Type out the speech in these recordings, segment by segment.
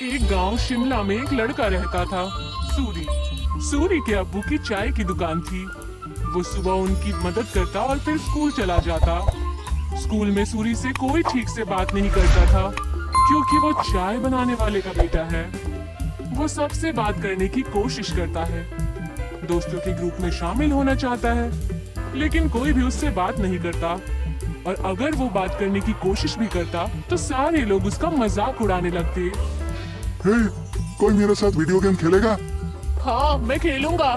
एक गांव शिमला में एक लड़का रहता था, सूरी। सूरी के अब्बू की चाय की दुकान थी। वो सुबह उनकी मदद करता और फिर स्कूल चला जाता। स्कूल में सूरी से कोई ठीक से बात नहीं करता था, क्योंकि वो चाय बनाने वाले का बेटा है। वो सबसे बात करने की कोशिश करता है, दोस्तों के ग्रुप में शामिल होना चाहता है, लेकिन कोई भी उससे बात नहीं करता। और अगर वो बात करने की कोशिश भी करता तो सारे लोग उसका मजाक उड़ाने लगते। हे, कोई मेरे साथ वीडियो गेम खेलेगा? हाँ, मैं खेलूंगा।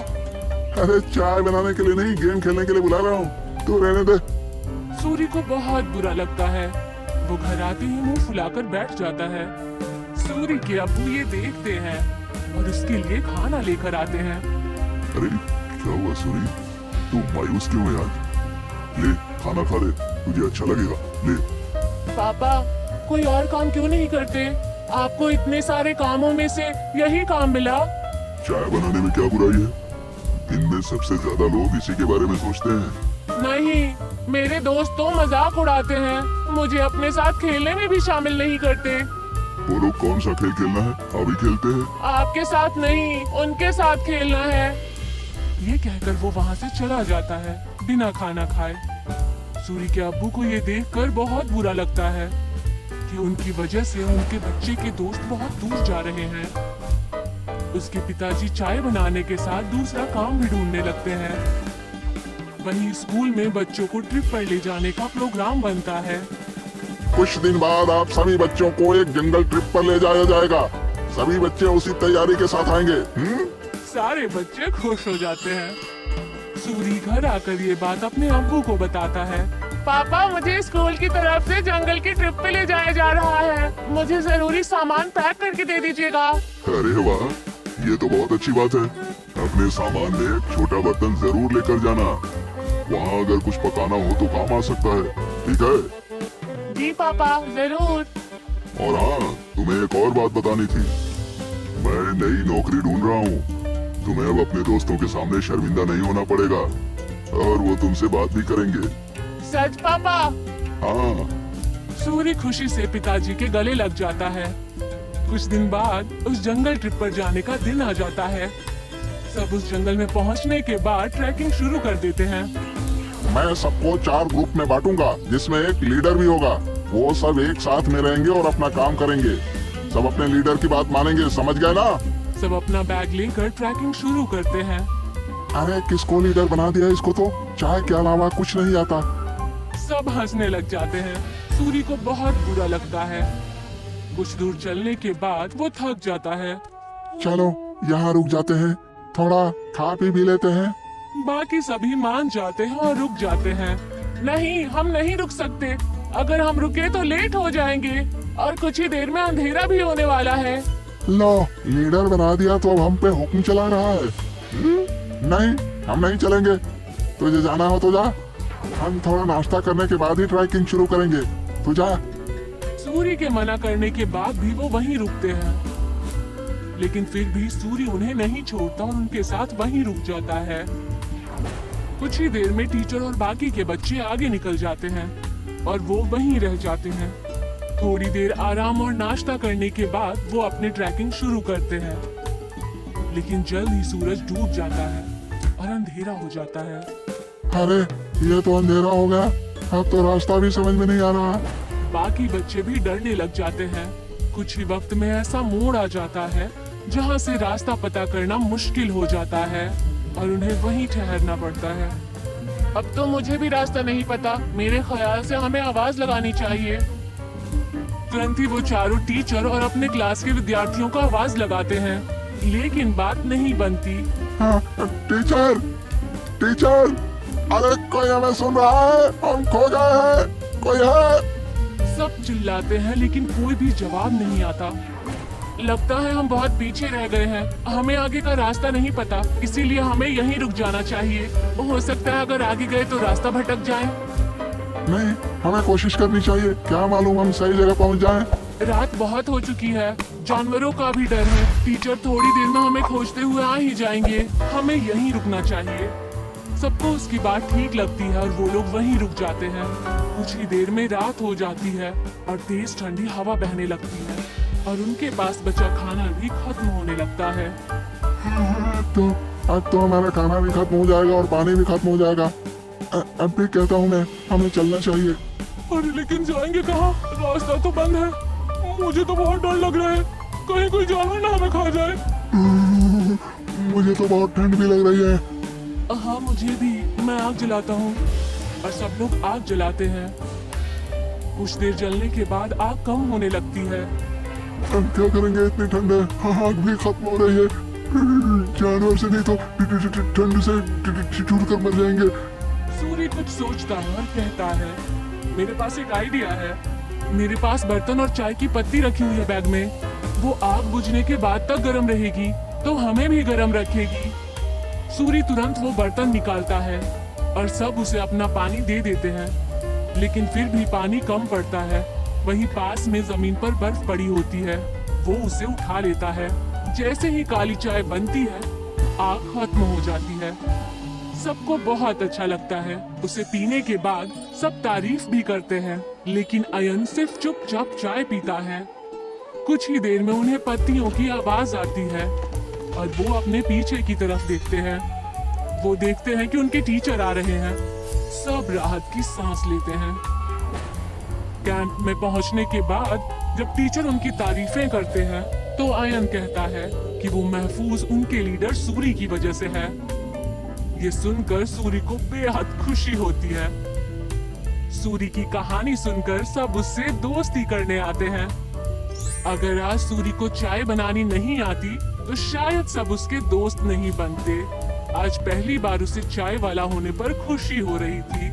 अरे चाय बनाने के लिए नहीं, गेम खेलने के लिए बुला रहा हूँ, तू रहने दे। सूरी को बहुत बुरा लगता है। वो घर आते ही मुंह फुलाकर बैठ जाता है। सूरी के अब्बू ये देखते हैं और उसके लिए खाना लेकर आते हैं। अरे क्या हुआ सूरी, तू मायूस क्यों है आज? ले खाना खा ले, तुझे अच्छा लगेगा, ले। पापा, कोई और काम क्यों नहीं करते? आपको इतने सारे कामों में से यही काम मिला। चाय बनाने में क्या बुराई है? इनमें सबसे ज्यादा लोग इसी के बारे में सोचते हैं। नहीं, मेरे दोस्त तो मजाक उड़ाते हैं, मुझे अपने साथ खेलने में भी शामिल नहीं करते। वो लोग कौन सा खेल खेलना है, अभी खेलते हैं। आपके साथ नहीं, उनके साथ खेलना है। ये कहकर वो वहाँ से चला जाता है बिना खाना खाए। सूरी के अब्बू को ये देखकर बहुत बुरा लगता है कि उनकी वजह से उनके बच्चे के दोस्त बहुत दूर जा रहे हैं। उसके पिताजी चाय बनाने के साथ दूसरा काम भी ढूंढने लगते हैं। वहीं स्कूल में बच्चों को ट्रिप पर ले जाने का प्रोग्राम बनता है। कुछ दिन बाद आप सभी बच्चों को एक जंगल ट्रिप पर ले जाया जाएगा। सभी बच्चे उसी तैयारी के साथ आएंगे। सारे बच्चे खुश हो जाते हैं। सूरी घर आकर ये बात अपने अब्बू को बताता है। पापा, मुझे स्कूल की तरफ से जंगल की ट्रिप पे ले जाया जा रहा है। मुझे जरूरी सामान पैक करके दे दीजिएगा। अरे वाह, ये तो बहुत अच्छी बात है। अपने सामान में एक छोटा बर्तन जरूर लेकर जाना। वहाँ अगर कुछ पकाना हो तो काम आ सकता है, ठीक है? जी पापा, जरूर। और हाँ, तुम्हें एक और बात बतानी थी। मैं नई नौकरी ढूंढ रहा हूँ। तुम्हें अब अपने दोस्तों के सामने शर्मिंदा नहीं होना पड़ेगा और वो तुमसे बात भी करेंगे। सच पापा? हाँ। सूरी खुशी से पिताजी के गले लग जाता है। कुछ दिन बाद उस जंगल ट्रिप पर जाने का दिन आ जाता है। सब उस जंगल में पहुंचने के बाद ट्रैकिंग शुरू कर देते हैं। मैं सबको 4 ग्रुप में बांटूंगा, जिसमें एक लीडर भी होगा। वो सब एक साथ में रहेंगे और अपना काम करेंगे। सब अपने लीडर की बात मानेंगे, समझ गए ना? सब अपना बैग लेकर ट्रैकिंग शुरू करते हैं। अरे किसको लीडर बना दिया? इसको तो चाय के अलावा कुछ नहीं आता। सब हंसने लग जाते हैं। सूरी को बहुत बुरा लगता है। कुछ दूर चलने के बाद वो थक जाता है। चलो यहाँ रुक जाते हैं, थोड़ा खा पी भी लेते हैं। बाकी सभी मान जाते हैं और रुक जाते हैं। नहीं, हम नहीं रुक सकते। अगर हम रुके तो लेट हो जाएंगे और कुछ ही देर में अंधेरा भी होने वाला है। लो, लीडर बना दिया तो अब हम पे हुक्म चला रहा है। नहीं, हम नहीं चलेंगे। तुझे जाना हो तो जा। हम थोड़ा नाश्ता करने के बाद ही ट्रैकिंग शुरू करेंगे। तू जा। सूरी के मना करने के बाद भी वो वहीं रुकते हैं, लेकिन फिर भी सूरी उन्हें नहीं छोड़ता और उनके साथ वहीं रुक जाता है। कुछ ही देर में टीचर और बाकी के बच्चे आगे निकल जाते हैं और वो वहीं रह जाते हैं। थोड़ी देर आराम और नाश्ता करने के बाद वो अपनी ट्रैकिंग शुरू करते हैं, लेकिन जल्द ही सूरज डूब जाता है और अंधेरा हो जाता है। अरे ये तो अंधेरा हो गया, अब तो रास्ता भी समझ में नहीं आ रहा। बाकी बच्चे भी डरने लग जाते हैं। कुछ ही वक्त में ऐसा मोड़ आ जाता है जहाँ से रास्ता पता करना मुश्किल हो जाता है और उन्हें वहीं ठहरना पड़ता है। अब तो मुझे भी रास्ता नहीं पता। मेरे ख्याल से हमें आवाज लगानी चाहिए। तुरंत ही वो चारों टीचर और अपने क्लास के विद्यार्थियों को आवाज लगाते हैं, लेकिन बात नहीं बनती। हाँ, टीचर, टीचर, अरे कोई हमें सुन रहा है? हम खो गए हैं, कोई है? सब चिल्लाते हैं, लेकिन कोई भी जवाब नहीं आता। लगता है हम बहुत पीछे रह गए हैं। हमें आगे का रास्ता नहीं पता, इसीलिए हमें यहीं रुक जाना चाहिए। हो सकता है अगर आगे गए तो रास्ता भटक जाए। नहीं, हमें कोशिश करनी चाहिए। क्या मालूम हम सही जगह पहुंच जाएं। रात बहुत हो चुकी है, जानवरों का भी डर है। टीचर थोड़ी देर में हमें खोजते हुए आ ही जाएंगे। हमें यहीं रुकना चाहिए। सबको उसकी बात ठीक लगती है और वो लोग वहीं रुक जाते हैं। कुछ ही देर में रात हो जाती है और तेज ठंडी हवा बहने लगती है और उनके पास बचा खाना भी खत्म होने लगता है। तो अब तो हमारा खाना भी खत्म हो जाएगा और पानी भी खत्म हो जाएगा। अब भी कहता हूँ मैं, हमें चलना चाहिए। अरे लेकिन जाएंगे कहाँ? रास्ता तो बंद है। मुझे तो बहुत डर लग रहा है, कहीं कोई जानवर ना हमें खा जाए। मुझे तो बहुत ठंड भी लग रही है। हाँ मुझे भी। मैं आग जलाता हूँ। और सब लोग आग जलाते हैं। कुछ देर जलने के बाद आग कम होने लगती है। हम क्या करेंगे, इतनी ठंड है, आग भी खत्म हो रही है। जानवर से नहीं तो ठंड से ठिठुर कर मर जाएंगे। सूर्य कुछ सोचता है और कहता है, मेरे पास एक आइडिया है। मेरे पास बर्तन और चाय की पत्ती रखी हुई है बैग में। वो आग बुझने के बाद तक गर्म रहेगी तो हमें भी गर्म रखेगी। सूर्य तुरंत वो बर्तन निकालता है और सब उसे अपना पानी दे देते हैं, लेकिन फिर भी पानी कम पड़ता है। वहीं पास में जमीन पर बर्फ पड़ी होती है। वो उसे उठा लेता है। जैसे ही काली चाय बनती है, आग खत्म हो जाती है। सबको बहुत अच्छा लगता है। उसे पीने के बाद सब तारीफ भी करते हैं, लेकिन अयन सिर्फ चुपचाप चाय पीता है। कुछ ही देर में उन्हें पत्तियों की आवाज आती है और वो अपने पीछे की तरफ देखते हैं। वो देखते हैं कि उनके टीचर आ रहे हैं। सब राहत की सांस लेते हैं। कैंप में पहुंचने के बाद जब टीचर उनकी तारीफें करते हैं तो अयन कहता है कि वो महफूज उनके लीडर सूरी की वजह से है। ये सुनकर सूरी को बेहद खुशी होती है। सूरी की कहानी सुनकर सब उससे दोस्ती करने आते हैं। अगर आज सूरी को चाय बनानी नहीं आती तो शायद सब उसके दोस्त नहीं बनते। आज पहली बार उसे चाय वाला होने पर खुशी हो रही थी।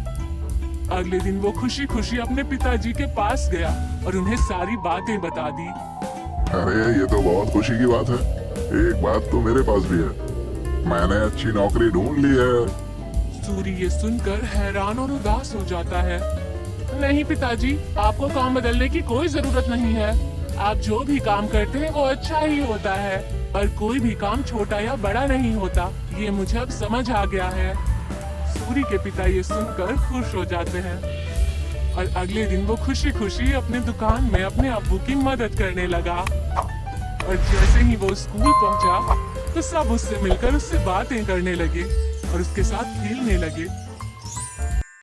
अगले दिन वो खुशी खुशी अपने पिताजी के पास गया और उन्हें सारी बातें बता दी। अरे ये तो बहुत खुशी की बात है। एक बात तो मेरे पास भी है, मैंने अच्छी नौकरी ढूंढ ली है। सूरी ये सुनकर हैरान और उदास हो जाता है। नहीं पिताजी, आपको काम बदलने की कोई जरूरत नहीं है। आप जो भी काम करते हैं वो अच्छा ही होता है और कोई भी काम छोटा या बड़ा नहीं होता। ये मुझे अब समझ आ गया है। सूरी के पिता ये सुनकर खुश हो जाते हैं और अगले दिन वो खुशी खुशी अपने दुकान में अपने अब्बू की मदद करने लगा। और जैसे ही वो स्कूल पहुंचा तो सब उससे मिलकर उससे बातें करने लगे और उसके साथ खेलने लगे।